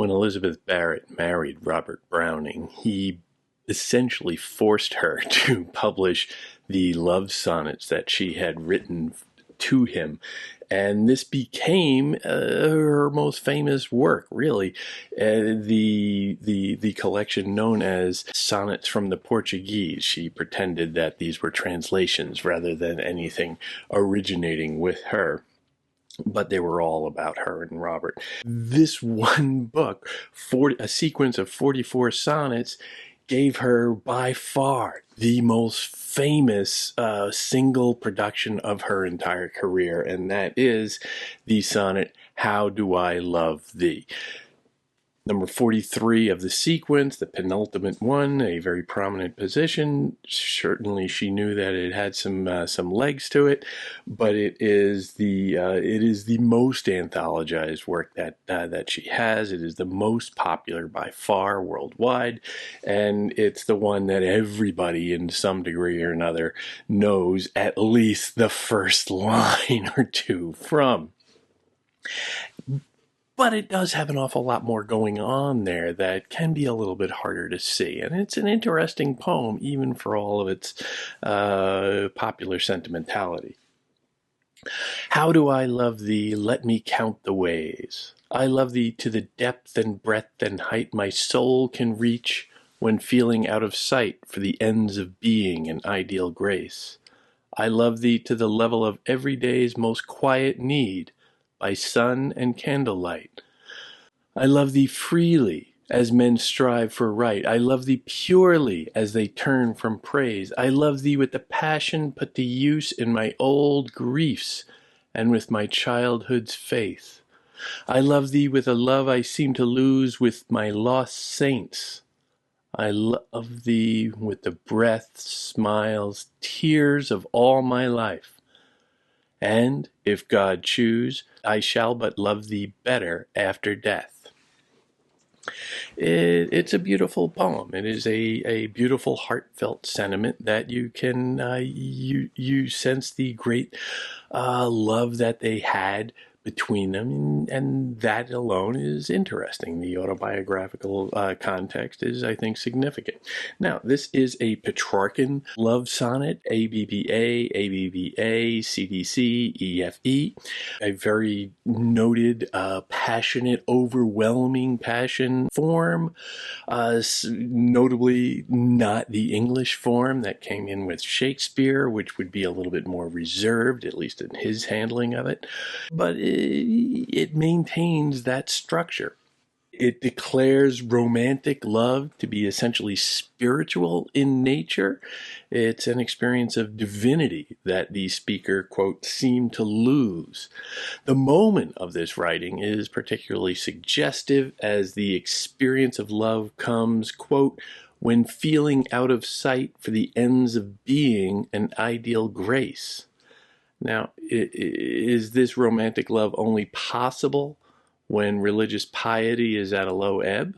When Elizabeth Barrett married Robert Browning, he essentially forced her to publish the love sonnets that she had written to him. And this became her most famous work, really, the collection known as Sonnets from the Portuguese. She pretended that these were translations rather than anything originating with her, but they were all about her and Robert. This one book, a sequence of 44 sonnets, gave her by far the most famous single production of her entire career, and that is the sonnet, How Do I Love Thee? Number 43 of the sequence, the penultimate one, a very prominent position. Certainly she knew that it had some legs to it, but it is the most anthologized work that she has. It is the most popular by far worldwide, and it's the one that everybody in some degree or another knows at least the first line or two from. But it does have an awful lot more going on there that can be a little bit harder to see. And it's an interesting poem, even for all of its popular sentimentality. How do I love thee? Let me count the ways. I love thee to the depth and breadth and height my soul can reach when feeling out of sight for the ends of being and ideal grace. I love thee to the level of every day's most quiet need, by sun and candlelight. I love thee freely as men strive for right. I love thee purely as they turn from praise. I love thee with the passion put to use in my old griefs and with my childhood's faith. I love thee with a love I seem to lose with my lost saints. I love thee with the breath, smiles, tears of all my life. And, if God choose, I shall but love thee better after death. It's a beautiful poem. It is a beautiful, heartfelt sentiment that you can, you sense the great love that they had between them, and that alone is interesting. The autobiographical context is, I think, significant. Now, this is a Petrarchan love sonnet, ABBA, ABBA, CDC, EFE, a very noted, passionate, overwhelming passion form, notably not the English form that came in with Shakespeare, which would be a little bit more reserved, at least in his handling of it, but it maintains that structure. It declares romantic love to be essentially spiritual in nature. It's an experience of divinity that the speaker, quote, seemed to lose. The moment of this writing is particularly suggestive as the experience of love comes, quote, when feeling out of sight for the ends of being an ideal grace. Now, is this romantic love only possible when religious piety is at a low ebb?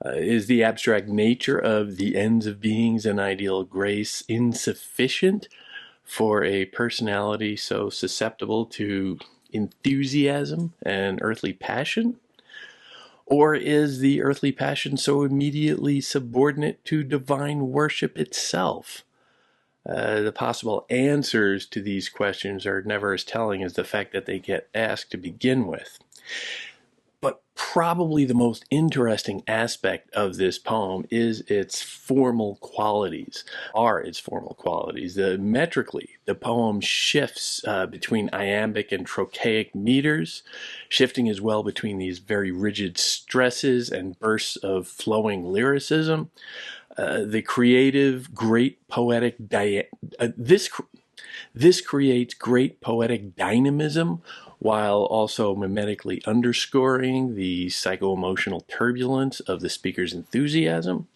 Is the abstract nature of the ends of beings and ideal grace insufficient for a personality so susceptible to enthusiasm and earthly passion? Or is the earthly passion so immediately subordinate to divine worship itself? The possible answers to these questions are never as telling as the fact that they get asked to begin with. But probably the most interesting aspect of this poem is its formal qualities, Metrically, the poem shifts between iambic and trochaic meters, shifting as well between these very rigid stresses and bursts of flowing lyricism. The creative, great poetic this creates great poetic dynamism while also mimetically underscoring the psycho-emotional turbulence of the speaker's enthusiasm.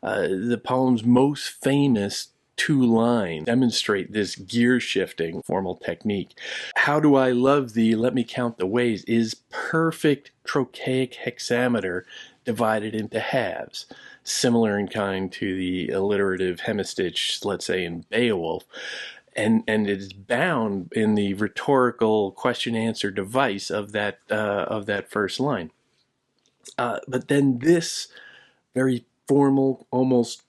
The poem's most famous two lines demonstrate this gear-shifting formal technique. How do I love thee? Let me count the ways is perfect trochaic hexameter divided into halves, similar in kind to the alliterative hemistich, let's say in Beowulf, and it is bound in the rhetorical question-answer device of that first line. But then this very formal, almost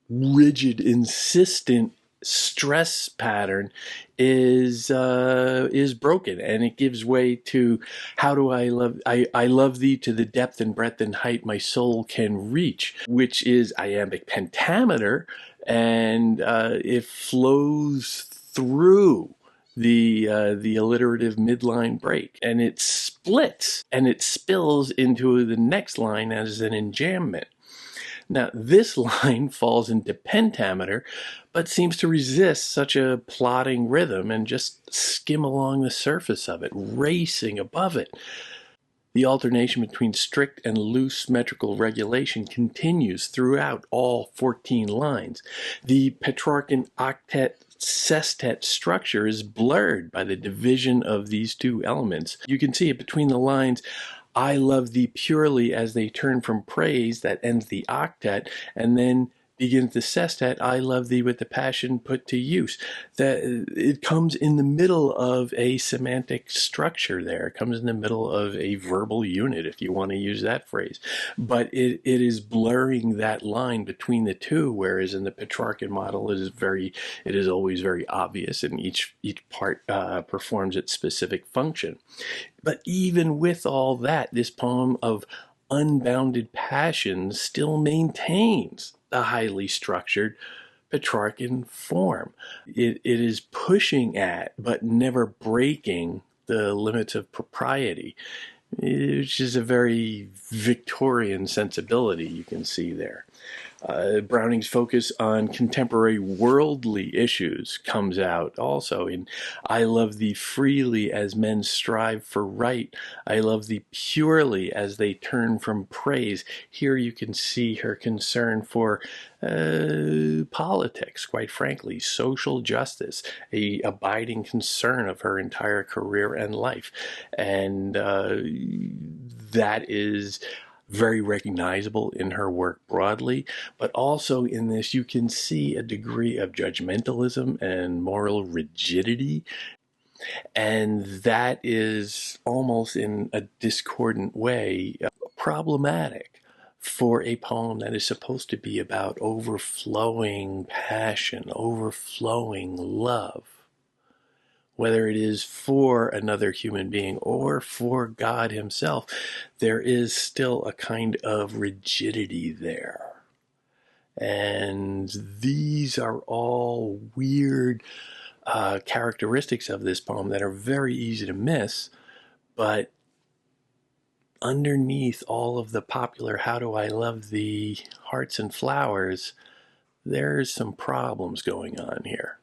rigid, insistent stress pattern is broken, and it gives way to how do I love thee to the depth and breadth and height my soul can reach, which is iambic pentameter, and it flows through the alliterative midline break, and it splits and it spills into the next line as an enjambment. Now, this line falls into pentameter, but seems to resist such a plodding rhythm and just skim along the surface of it, racing above it. The alternation between strict and loose metrical regulation continues throughout all 14 lines. The Petrarchan octet sestet structure is blurred by the division of these two elements. You can see it between the lines, I love thee purely as they turn from praise, that ends the octet, and then begins the sestet, I love thee with the passion put to use. That it comes in the middle of a semantic structure there. It comes in the middle of a verbal unit, if you want to use that phrase. But it is blurring that line between the two, whereas in the Petrarchan model it is always very obvious, and each part performs its specific function. But even with all that, this poem of unbounded passion still maintains the highly structured Petrarchan form. It is pushing at, but never breaking, the limits of propriety, which is a very Victorian sensibility you can see there. Browning's focus on contemporary worldly issues comes out also in I love thee freely as men strive for right. I love thee purely as they turn from praise. Here you can see her concern for politics, quite frankly, social justice, a abiding concern of her entire career and life. And that is very recognizable in her work broadly, but also in this you can see a degree of judgmentalism and moral rigidity, and that is almost in a discordant way problematic for a poem that is supposed to be about overflowing passion, overflowing love. Whether it is for another human being or for God himself, there is still a kind of rigidity there. And these are all weird characteristics of this poem that are very easy to miss, but underneath all of the popular how do I love thee hearts and flowers, there's some problems going on here.